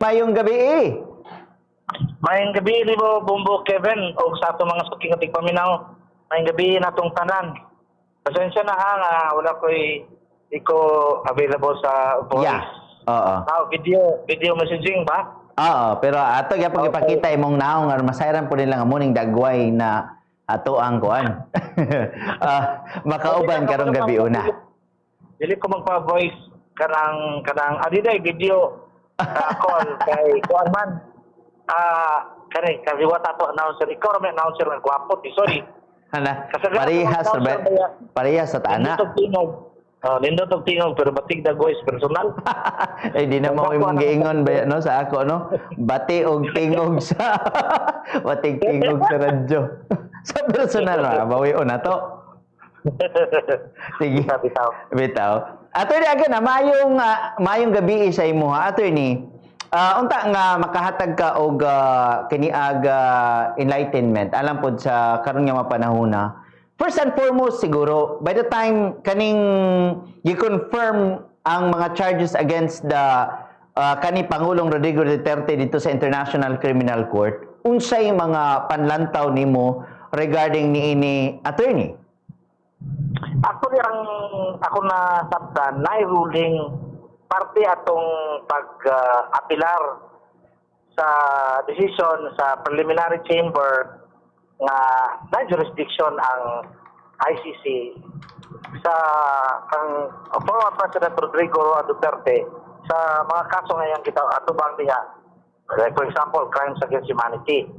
Mayong gabi eh. Mayang gabi ni mo Bumbo Kevin o sa ato mga suking ating paminaw. Mayang gabi natong tanan. Pasensya na ha nga wala ko'y iko available sa voice. Yeah. Oo. Video messaging ba? Oo, pero ato gyapon ipakita imong naong nga masayran po nila nga muning dagway na ato ang kuan. Makauban karong gabi una. Dili ko magpa-voice kanang adiday video call kay kuan man. Kani kaliwat ato announcer ikaw ra may announcer nga gwapo sorry. Ana, parehas sa ana. Nindot og tingog pero batig dagway personal. Ay di na mo imong giingon ba no sa ako no. Bati og tingog sa batig tingog sa radyo. Sa personal na bawi na to. Sige. Bitaw. Attorney aga na mayong gabi sa imo ha attorney. Unta nga makahatag ka og kiniag enlightenment alam pod sa karon nga mapanahona. First and foremost siguro by the time kaning gi-confirm ang mga charges against the kani Pangulong Rodrigo Duterte dito sa International Criminal Court, unsay mga panlantaw nimo regarding niini attorney? Actually ako na sabdan na ruling parte atong pag-apilar sa decision sa preliminary chamber nga na jurisdiction ang ICC sa kang former President Rodrigo Duterte sa mga kaso ngayon kita atubang niya, like for example crimes against humanity.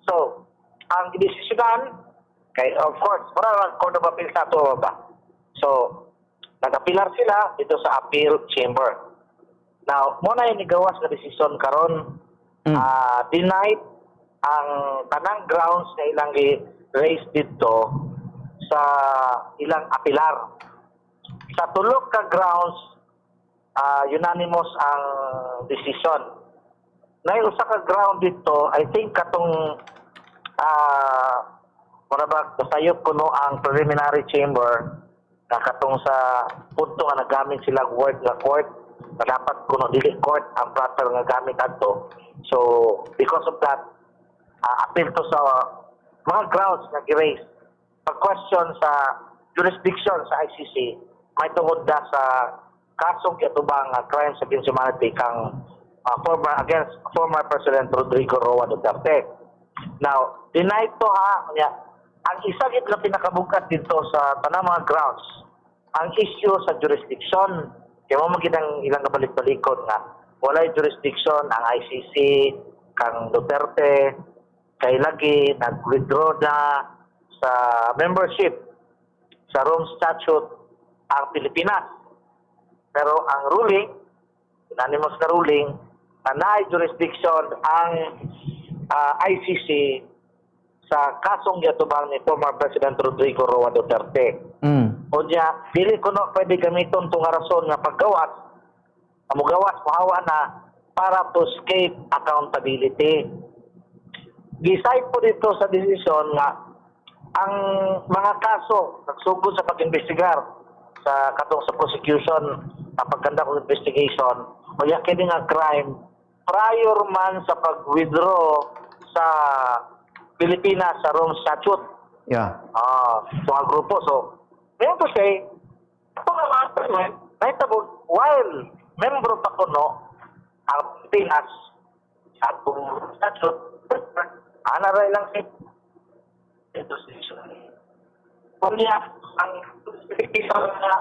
So ang desisyonan kay of course para Court of Appeal sa ato ba, so nag-apilar sila dito sa appeal chamber. Now mo na yung nigawas na desisyon karon denied ang tanang grounds na ilang i-raise dito sa ilang apilar. Sa tulog ka grounds, unanimous ang decision. Na yung usa ka ground dito, I think katong sayop kuno ang preliminary chamber na katong sa punto nga nagamit sila word nga court na dapat kuno dili court ang proper nga gamit adto. So because of that, appeal to sa mga grounds na gi-raise. Pag-question sa jurisdiction sa ICC, may tungod na sa kasong kitubang crimes against humanity kang against former President Rodrigo Roa Duterte. Now, denied to ha, ang isa gid na pinakabugat dito sa tanang mga grounds, ang issue sa jurisdiction. Kaya mo magiging ilang kabalik-balikod nga walay jurisdiction ang ICC kang Duterte kay lagi nag-withdraw na sa membership sa Rome Statute ang Pilipinas. Pero ang ruling, unanimous na ruling, na naay jurisdiction ang ICC sa kasong yatubang ni former President Rodrigo Roa Duterte. O niya, dili ko no pwede gamiton itong rason nga paggawas, mahawa na para to escape accountability. Decide po dito sa desisyon nga ang mga kaso nagsugod sa pag-investigar sa katong sa prosecution sa pagkanda ng investigation o yakin nga crime prior man sa pag-withdraw sa Pilipinas sa Rome Statute. Yeah. So ang grupo. So, ngayon to say, ito nga nahitabo, while membro pa kuno ang Pilipinas sa Rome Statute, anaray lang ito station. Kunya ang isa na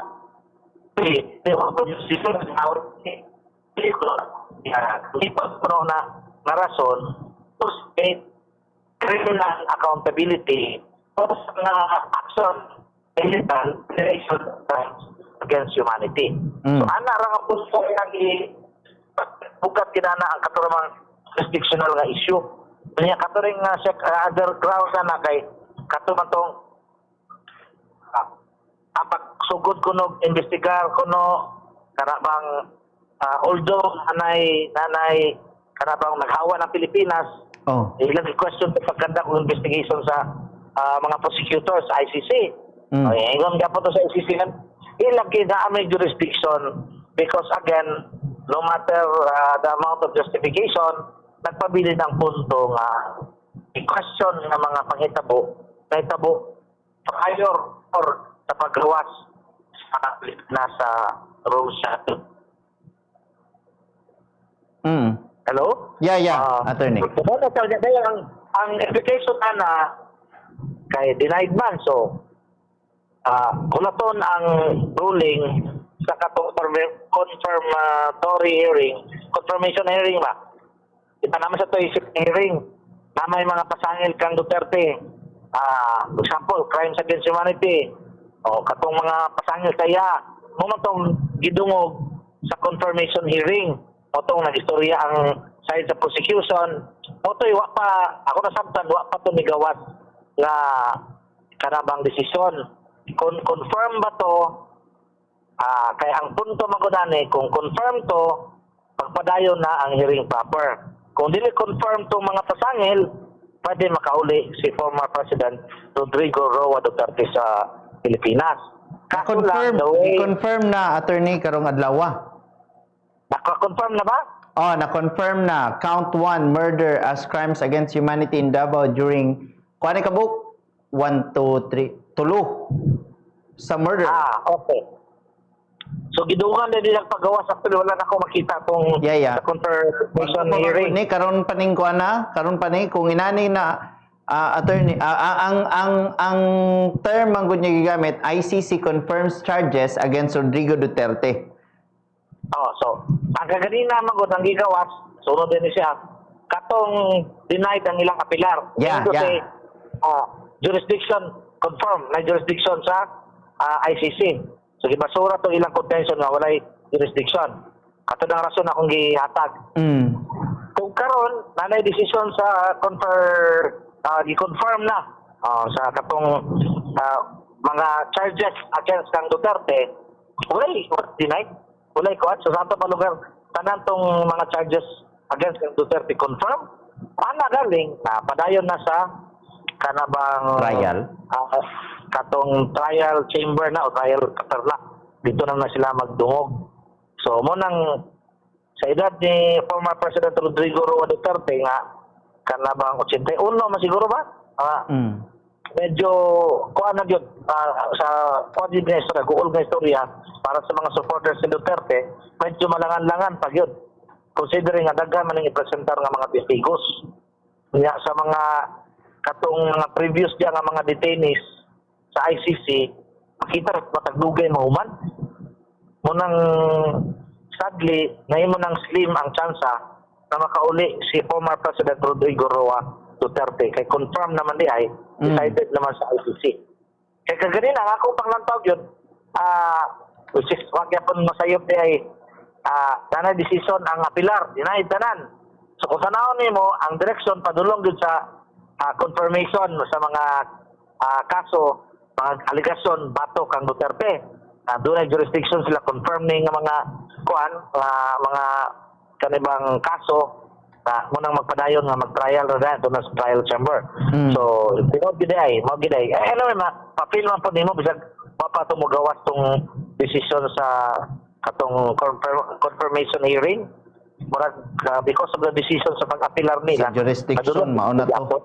station na ito lipat po na rason to state criminal accountability o sa action illegal relation crimes against humanity. So ana ra nga po sa bukat kinana ang katuramang jurisdictional nga issue. Kanya katuring other grounds na kay katumatong pagsugod kuno investigar kuno karabang although nanay karabang naghawa ng Pilipinas ilang question sa pagkanda ng investigation sa mga prosecutors sa ICC. Ingon nga po to sa ICC ilang kinamay jurisdiction because again no matter the amount of justification, nagpabilin ang punto nga i-question ng mga panghitabo prior or sa paggawas sa nasa Russia. Hello? Yeah, attorney. Ang implication na kay denied man. So, kulaton ang ruling sa confirmation hearing ba? Kita naman sa isip hearing na may mga pasangil kang Duterte. For example, crimes against humanity. O katong mga pasangil kaya mo matong gidungog sa confirmation hearing. O tong nag-istorya ang side sa prosecution. O to'y wa pa, ako nasabtan, wa pa to migawas nga kanabang desisyon. Kung confirm ba to, kaya ang punto magunani, kung confirm to, pagpadayon na ang hearing proper. Kung dili confirm to mga pasangil, pwede makauli si former President Rodrigo Roa Duterte sa Pilipinas. Kaso lang, the way... Confirm na, attorney, karong adlaw. Naka-confirm na ba? Oh, na-confirm na. Count 1, murder as crimes against humanity in Davao during, kuha ni kabuk? 1, 2, 3, tulo. Sa murder. Okay. So, gidungan na nilang paggawa sa tulo. Wala na ako makita kung sa confirmation hearing. Ni karon paning kuha na, karon pa ni, kung inani na, attorney, ang term ang good niya gigamit, ICC confirms charges against Rodrigo Duterte. So, ang kaganina magod ang gigawas, sunod din siya, katong denied ang ilang apilar. Yeah. Jurisdiction confirm na jurisdiction sa ICC. So, gibasura to ilang contention nga walay jurisdiction. Kato ang rason akong gihatag. Kung karon nanay decision sa gi-confirm na sa katong mga charges against kang Duterte, walay denied. Ulay ko so sa ato pa lugar tanan tong mga charges against Duterte confirm galing na padayon na sa kanabang Trial. Katong trial chamber na o trial katarla dito na sila magdungog. So mo nang sa edad ni former President Rodrigo Roa Duterte nga kanabang 81 masiguro ba? Medyo kuan na yun sa kuan din na istorya, guol na istorya para sa mga supporters ni Duterte, medyo malangan-langan pag yun. Considering nga daghan man ang ipresentar nga mga testigos. Kaya sa mga katong mga previous diya nga mga detainees sa ICC, makita rin mataglugay mahuman. Munang sadly, ngayon mo nang slim ang tsansa na makauli si former President Rodrigo Roa Duterte kay confirm naman di ay decided naman sa ICC. Kaya kaganin ang ako panglantaw yun which is magyapon masayop di ay tanay decision ang apilar dinaid tanan. So kung sanahon nimo ang direksyon padulong dun sa confirmation sa mga kaso, mga aligasyon bato kang Duterte. Doon ay jurisdiction sila confirming ng mga mga kanibang kaso munang magpadayon nga mag-trial na doon sa trial chamber. So, mo giday. Anyway, papil man po nimo bisag mapatumugawas tong decision sa katong confirmation hearing. Murag because of the decision sa pag-apilar nila. Sa jurisdiction, mauna to.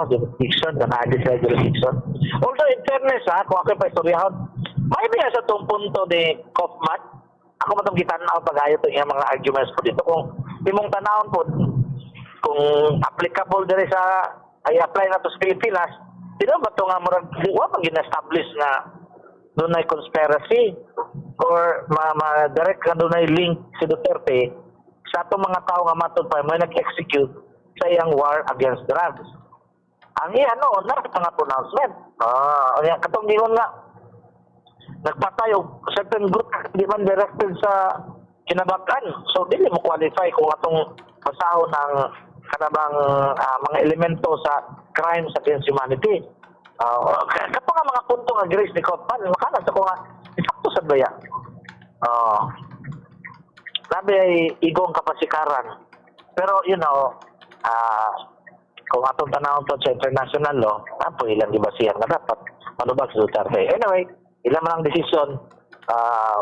Jurisdiction, kanadi sa jurisdiction. Although in fairness kung ako pa istoryahon, may biya sa itong punto ni Kaufman. Ako matong gitanaw pag-ayo ito yung mga arguments po dito. Kung imong tanawon po, kung applicable dire sa i-apply na to sa Pilipinas, di ba ito nga murag diwa pag gina-establish na doon ay conspiracy or direct ka doon ay link si Duterte sa itong mga tao nga matod pa may nag-execute sa iyang war against drugs. Ang iyan noon, mga pronouncement. Katong gingon nga, nagpatay og certain group di man directed sa kinabakan. So dili mo qualify kung atong basahon ng kanabang mga elemento sa crimes against humanity. Kato nga mga punto nga Grace ni Kaufman, makalas ako nga isakto sa baya. Sabi ay igong kapasikaran. Pero kung atong tanawon to sa international law, apo ilang gibasihan nga dapat manubag sa Duterte. Anyway, ilan man ang desisyon,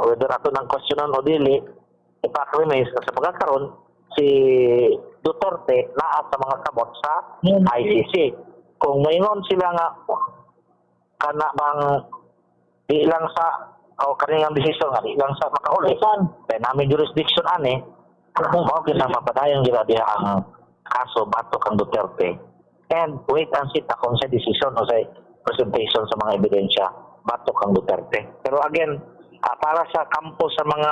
whether ato ng questionan o dili, ipa-criminalize sa pagkakaroon si Duterte naa sa mga kamot sa ICC. Kung mayroon sila nga kana bang di lang sa o kanilang desisyon nga di lang sa makauli kaya namin jurisdiction ani mao kita mapadayon gila diha ang kaso batok kang Duterte and wait and see ta kung sa desisyon o sa presentation sa mga ebidensya batok kang Duterte. Pero again, para sa kampo sa mga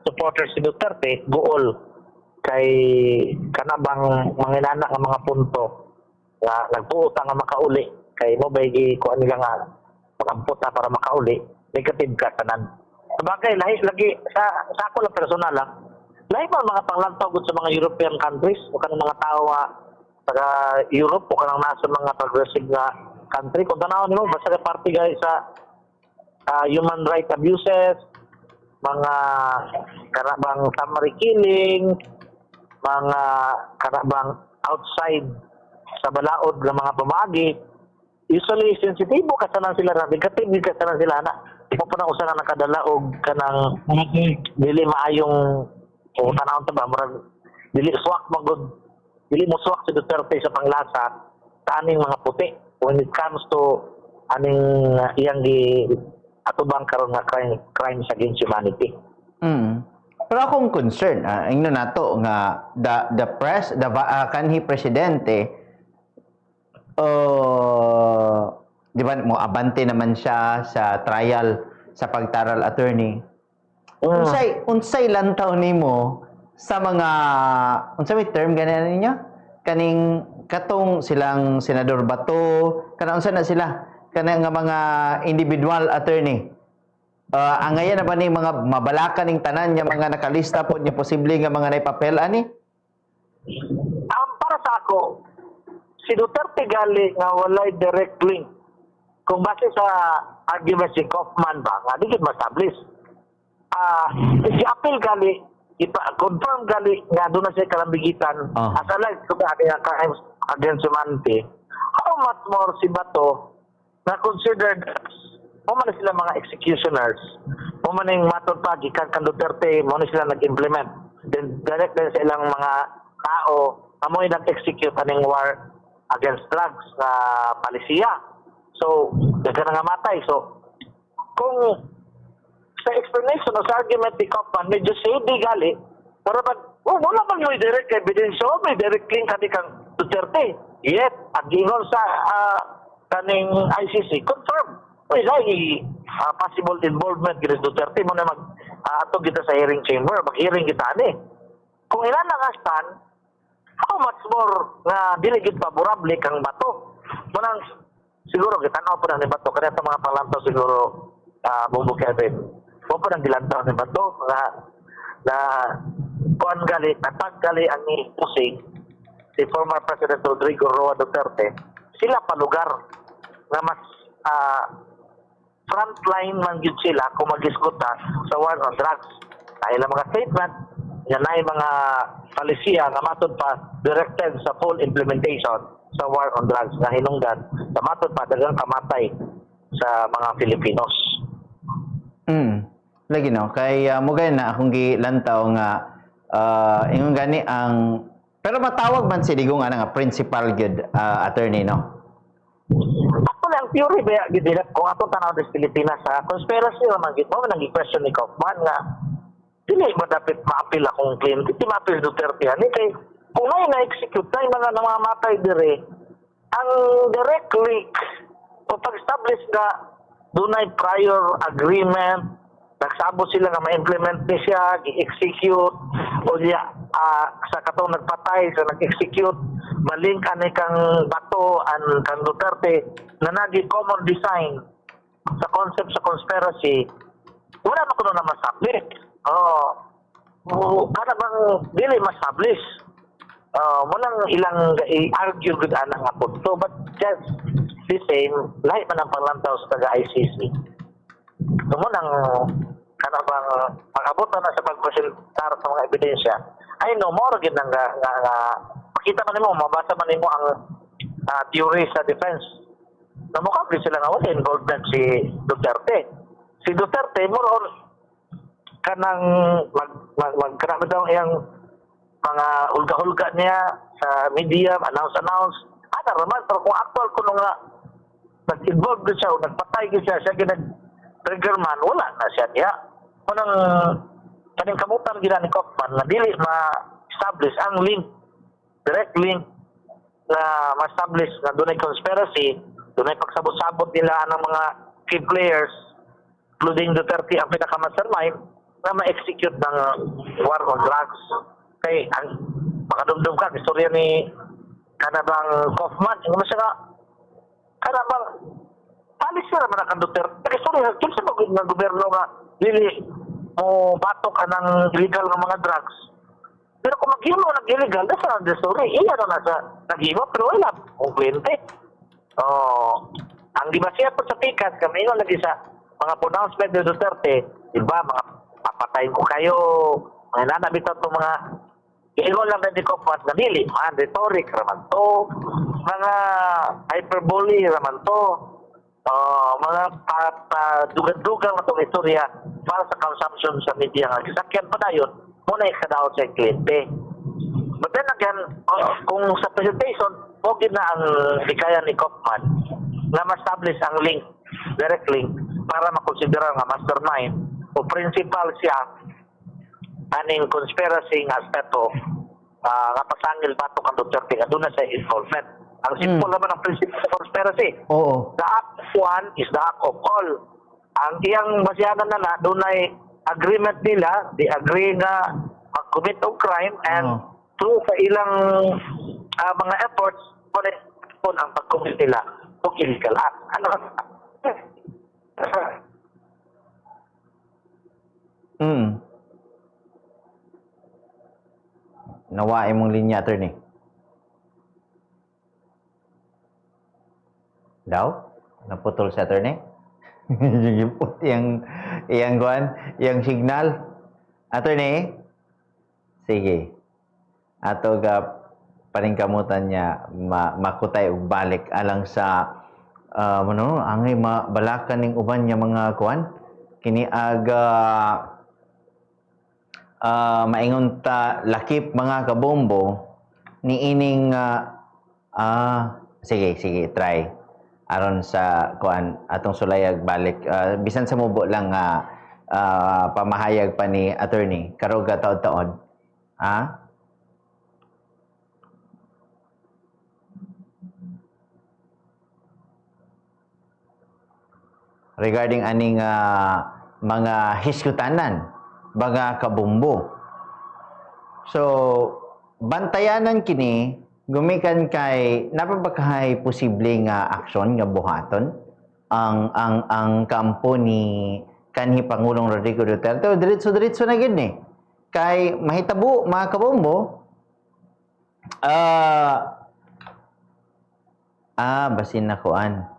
supporters si Duterte, gool kay kanabang manginana nga mga punto nga nagpuuta nga makauli kay mo baygi ko nila nga makamputa para makauli negative ka tanan. Sabagay lahi lagi sa ako lang personal lang. Lahi man mga panglantaw gud sa mga European countries o kanang mga tao nga taga Europe o kanang nasa mga progressive nga country kung tanaw nimo basta ka party guys sa human rights abuses, mga karabang summary killing, mga karabang outside sa balaod ng mga pamagi, usually sensitibo kasanan sila na negative kasanan sila na mo pa na usa na nakadala og kanang dili maayong o tanawon ta ba murag dili swak magud dili mo swak si Duterte sa panglasa sa aning mga puti when it comes to aning iyang gi atubang karon nga crimes against humanity. Pero akong concern, ingno nato nga kanhi presidente di ba mo abante naman siya sa trial sa pagtaral attorney. Unsay lantaw nimo sa mga unsay may term ganan ninyo? Kaning katong silang senador Bato, kana unsa na sila? Kana nga mga individual attorney. Angayan na ba ni mga mabalakan ning tanan nga mga nakalista po nya posible nga mga naipapel ani? Para sa ako, si Duterte gali nga walay direct link. Kung base sa argument si Kaufman ba, nga di gid ma-establish. I-appeal gali, confirm gali nga doon na siya kalambigitan. As alike to the crimes against humanity. How much more si Bato na considered mo man sila mga executioners, mo man yung matod pa gikan kan Duterte, mo na sila nag-implement. Then direct din sa ilang mga tao amoy nag-execute aning war against drugs sa palisiya. So, daga nga matay. So, kung sa explanation o sa argument ni Kaufman, medyo shady gali, para wala bang may direct evidence o may direct link kani kang Duterte. Yet, agingon sa kaning ICC, confirm. Wala possible involvement gid Duterte mo na atog kita sa hearing chamber, mag-hearing kita ani. Kung ilan ang astan, how much more nga dili gid favorable kang Bato. Munang siguro gitanaw po na ni Bato kaya sa mga palantaw siguro Bongbong Kevin. Mo po nang dilantaw ni Bato na kuan gali natag gali ang pusing si former President Rodrigo Roa Duterte. Sila pa lugar nga mas frontline man gyud sila kung mag-iskuta sa war on drugs. Dahil ang mga statement, yan ay mga palisiya nga matod pa directed sa full implementation sa war on drugs na hinungdan sa matod pa dagang kamatay sa mga Filipinos. Lagi no, kay mugay na akong gilantaw nga ingon gani ang pero matawag man si digong nga principal good attorney no. Ako lang theory ba gid kung ato tanaw sa Pilipinas sa conspiracy man gid mo nang question ni Kaufman nga dili ba dapat ma-appeal akong claim dili ma-appeal Duterte ani kay kung may na-execute na mga namamatay dire ang direct link o pag-establish na dunay prior agreement nagsabo sila nga ma-implement ni siya i-execute o niya sa katong nagpatay sa nag-execute malink ani kang Bato and kang Duterte na nagi common design sa concept sa conspiracy wala na kuno na ma-establish kada bang dili ma-establish munang ilang i-argue gud ana nga punto but just the same lahi man ang panglantaw sa taga-ICC munang kana bang pag-abot na sa pagpresentar sa mga ebidensya ay no more gid nga makita man nimo mabasa man nimo ang theory sa defense na mukha sila nga wala involved si Duterte more on kanang magkarami daw iyang mga hulga-hulga niya sa media, announce. Ada raman, pero kung actual ko nga nag-involve din siya o nagpatay din siya trigger man, wala na siya niya. Kunang kaning kamutan gina ni Kaufman na dili ma-establish ang link, direct link na ma-establish na doon ay conspiracy, doon ay pagsabot-sabot nila ng mga key players, including Duterte ang pinaka-mastermind, na ma-execute ng war on drugs. Kay, ang makadumdum ka, istorya ni kanabang Kaufman, yung siya nga, kanabang, palis siya naman ang Duterte. Istorya, kung sa mga gobyerno nga, dili mo batok ka ng illegal ng mga drugs. Pero kung maghimo nag-illegal, nasa ang story. Iya na nasa naghimo, pero wala kung kliyente. Ang dibasiya po sa tikas, kami yun lagi sa mga pronouncement ni Duterte, diba, mga papatayin ko kayo, mga nanabitaw itong mga iingon lang na di ko pat na dili, mga rhetoric raman to, mga hyperbole raman to, mga dugan-dugang na itong istorya para sa consumption sa media nga. Kisakyan pa na yun, muna ikadaot sa kliyente. But then again, kung sa presentation, huwag na ang hikaya ni Kaufman na ma-establish ang link, direct link, para makonsidera nga mastermind o principal siya aning conspiracy nga aspeto nga pasangil batok ang Duterte nga doon na sa involvement. Ang simple naman ang principle sa conspiracy. Oo. The act of one is the act of all. Ang iyang basyanan na doon ay agreement nila, they agree nga mag-commit of crime and through sa ilang mga efforts, kung ang pag-commit nila of illegal act. Ano? Nawain mong linya, attorney. Daw? Naputol sa attorney? Yang kuan, yang signal. Attorney? Sige. Ato ga paningkamutan niya makutay og balik alang sa angay mabalakan ning uban niya mga kuan kini aga maingon ta lakip mga kabombo ni ining sige try aron sa kuan atong sulayag balik bisan sa mubo lang nga pamahayag pa ni attorney karoga taod-taon regarding aning mga hiskutanan, mga kabumbo. So, bantayanan kini, gumikan kay, napapakahay posible nga aksyon nga buhaton ang kampo ni kanhi Pangulong Rodrigo Duterte. O, diretso na gid ni. Kay mahitabo, mga kabumbo, basin na kuan.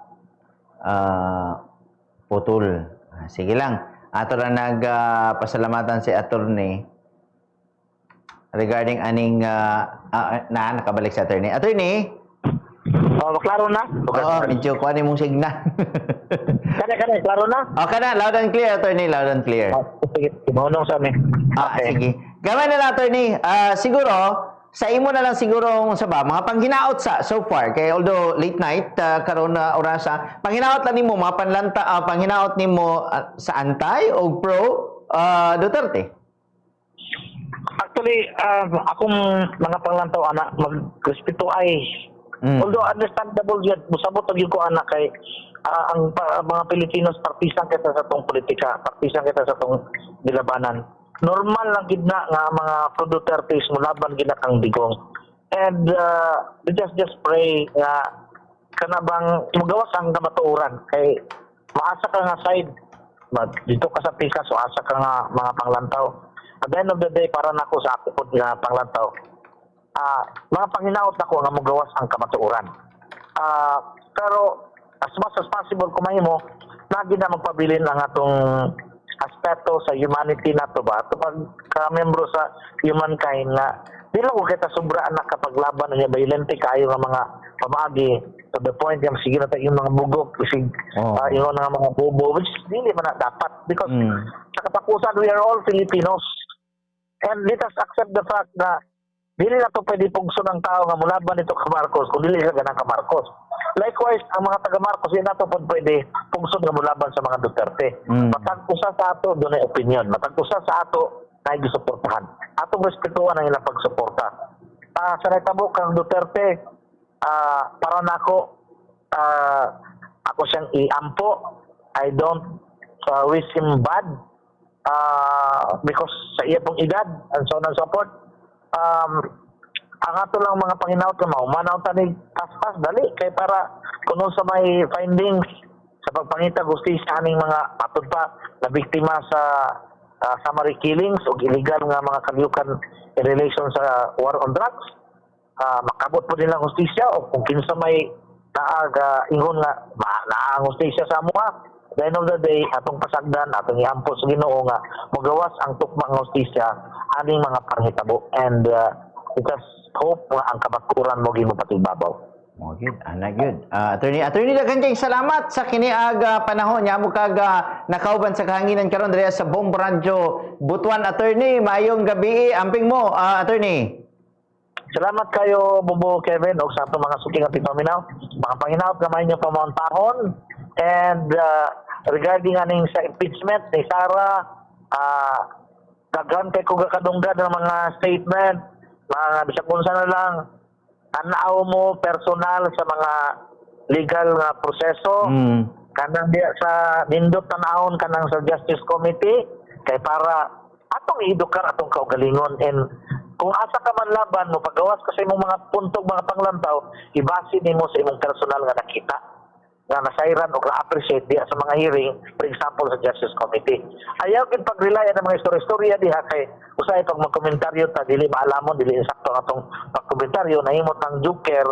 Putol. Sige lang. Ato na nagpasalamatan si attorney regarding aning nakabalik si attorney. Attorney? Klaro na? Oo, medyo kuha mong signal. Kana, klaro na? Kana, loud and clear, attorney, loud and clear. Sige, mahunong sa amin. Sige. Gamay na lang, attorney. Siguro, sa imo na lang siguro sa mga panghinaot so far kay although late night karon na orasa panghinaot lang nimo mga panlanta panghinaot nimo sa antay o pro Duterte. Actually akong mga panglantaw anak magrespeto ay although understandable yet musabot gyud ko anak kay ang mga Pilipinos partisan kita sa tong politika, partisan kita sa tong nilabanan. Normal lang gid na nga mga pro Duterte mulaban gid na kang digong. And just pray nga kanabang mugawas ang kamatuoran kay maasa ka nga side dito ka sa pika so asa ka nga mga panglantaw. At the end of the day para nako sa ako pod nga panglantaw. Mga panghinaot nako nga mugawas ang kamatuoran. Pero as much as possible kumahimo lagi na magpabilin ang atong aspeto sa humanity na to ba? Ito pag ka-membro sa humankind na di lang ko kita sobra anak kapag laban niya violente kayo nga mga pamaagi to the point yung sige na tayo yung mga bugok kasi yung nga mga bobo which dili man na dapat because sa katapusan we are all Filipinos and let us accept the fact na dili na to pwede pugso ng tao nga mulaban ito ka Marcos kung dili ka ganang ka Marcos. Likewise, ang mga taga Marcos hindi na to pwede pugso nga mulaban sa mga Duterte. Matag usa sa ato doon ay opinion. Matag usa sa ato na gisuportahan. Atong respetuhan ang ilang pagsuporta. Sa nagtabo kang Duterte, para nako ako siyang iampo. I don't wish him bad because sa iya pong edad and so on and so forth. Ang ato lang mga panginaut na maumanaw tanig taspas dali kay para kuno sa may findings sa pagpangita justisya aning mga patod pa na biktima sa summary killings o illegal nga mga kalyukan in relation sa war on drugs, makabot po nila justisya o kung kinsa may ingon nga naang justisya sa amuha. At the end of the day, atong pasagdan, atong iampo sa Ginoo nga magawas ang tukmang justisya aning mga panghitabo and let us hope nga ang kabaturan mo gimo patibabaw. Oh, good. Ana good. Attorney daghang kay salamat sa kiniag panahon nya mo kag nakauban sa kahanginan karon diri sa Bombo Radio Butuan. Attorney, maayong gabi amping mo, attorney. Salamat kayo Bobo Kevin og sa atong mga suking at paminaw. Mga panginaot gamay niyo pamauntahon and regarding aning sa impeachment ni Sara, daghan kay ko kadunggan ng mga statement, mga bisag unsa na lang tanaw mo personal sa mga legal na proseso kanang diya sa nindot tanahon kanang sa Justice Committee kay para atong iedukar atong kaugalingon and kung asa ka man laban mo pagawas ka sa imong mga puntog mga panglantaw ibase nimo sa imong personal nga nakita nga nasayran o na-appreciate diya sa mga hearing, for example, sa Justice Committee. Ayaw kin pag-rely ng mga istorya-istorya diha kay usay pag magkomentaryo ta dili maalamon dili insakto atong pagkomentaryo nahimot ang joker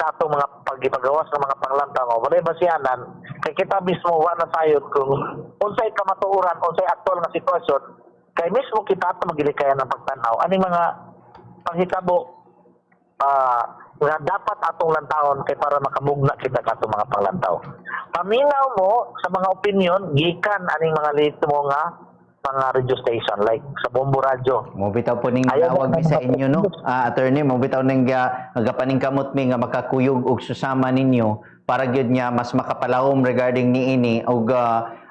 sa atong mga pagipagawas ng mga panglantaw o walay basihanan kay kita mismo wa na sayod kung unsay kamatuoran unsay aktual nga sitwasyon kay mismo kita ato magilikayan ng pagtanaw ani mga panghitabo nga dapat atong lantawon kay para makamugna kita kato mga panglantaw. Paminaw mo sa mga opinion gikan aning mga lito mo nga mga radio station like sa Bombo Radio. Mo bitaw po ning tawag mi sa inyo no, attorney, mo bitaw ning nagapaning kamot mi nga makakuyog og susama ninyo para gyud niya mas makapalawom regarding niini og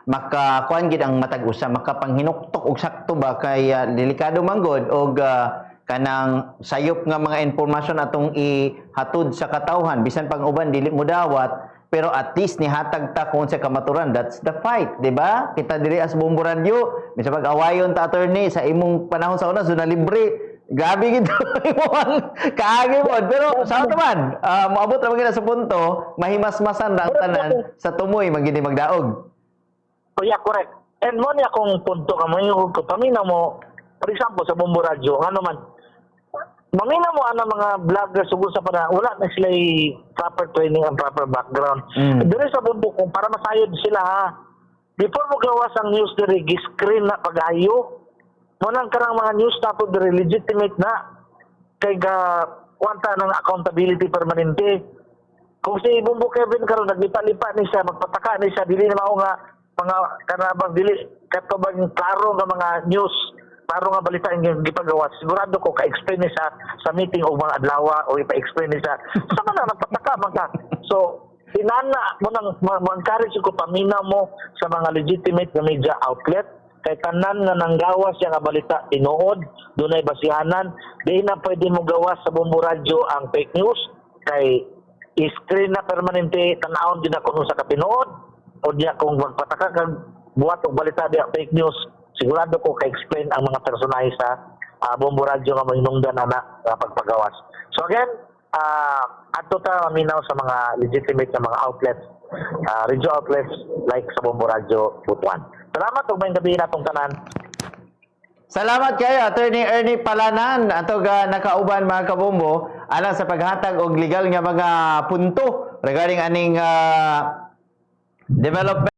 makakuan gid ang matag usa makapanghinuktok og sakto ba kay delikado manggod og kanang sayop nga mga impormasyon atong ihatod sa katawhan bisan pang uban dili mo dawat pero at least nihatag ta kung sa kamaturan. That's the fight, di ba? Kita diri as Bombo Radio bisan pag awayon ta attorney sa imong panahon sa una zona libre gabi gid imong kaagi mo pero sa naman moabot ra gyud sa punto mahimas-masan ra ang tanan sa tumoy magindi magdaog. Oh yeah, correct. And mo niya kung punto ka mo ko paminaw mo for example sa Bombo Radio ano man mamina mo ang mga vloggers sugod sa para wala na sila proper training and proper background. Dire sa Bombo kung para masayod sila ha. Before mo gawas ang news dire gi-screen na pagayo. Mo nang karang mga news na to dire legitimate na kay ga kwanta ng accountability permanente. Kung si Bombo Kevin karon naglipa-lipa ni siya magpataka ni siya dili na mao nga mga kanabang dili katubang klaro nga mga news klaro nga balita ang gipagawa sigurado ko ka-explain ni sa meeting o mga adlaw o ipa-explain ni sa man nagpataka mga so inana mo nang ma-encourage ko paminaw mo sa mga legitimate na media outlet kay tanan nga nanggawas siya nga balita tinuod dunay basihanan di na pwede mo gawas sa Bombo Radio ang fake news kay i-screen na permanente tan-awon din ako sa katinuod o diya kung magpataka kag buhat og balita diya fake news sigurado ko ka-explain ang mga personahe sa Bombo Radio nga mahinungdan na pagpagawas. So again, ato ta maminaw sa mga legitimate na mga outlets, radio outlets like sa Bombo Radio Butuan. Salamat ug maayong gabi natong tanan. Salamat kayo Attorney Ernie Palanan atog nakauban mga kabombo alang sa paghatag og legal nga mga punto regarding aning development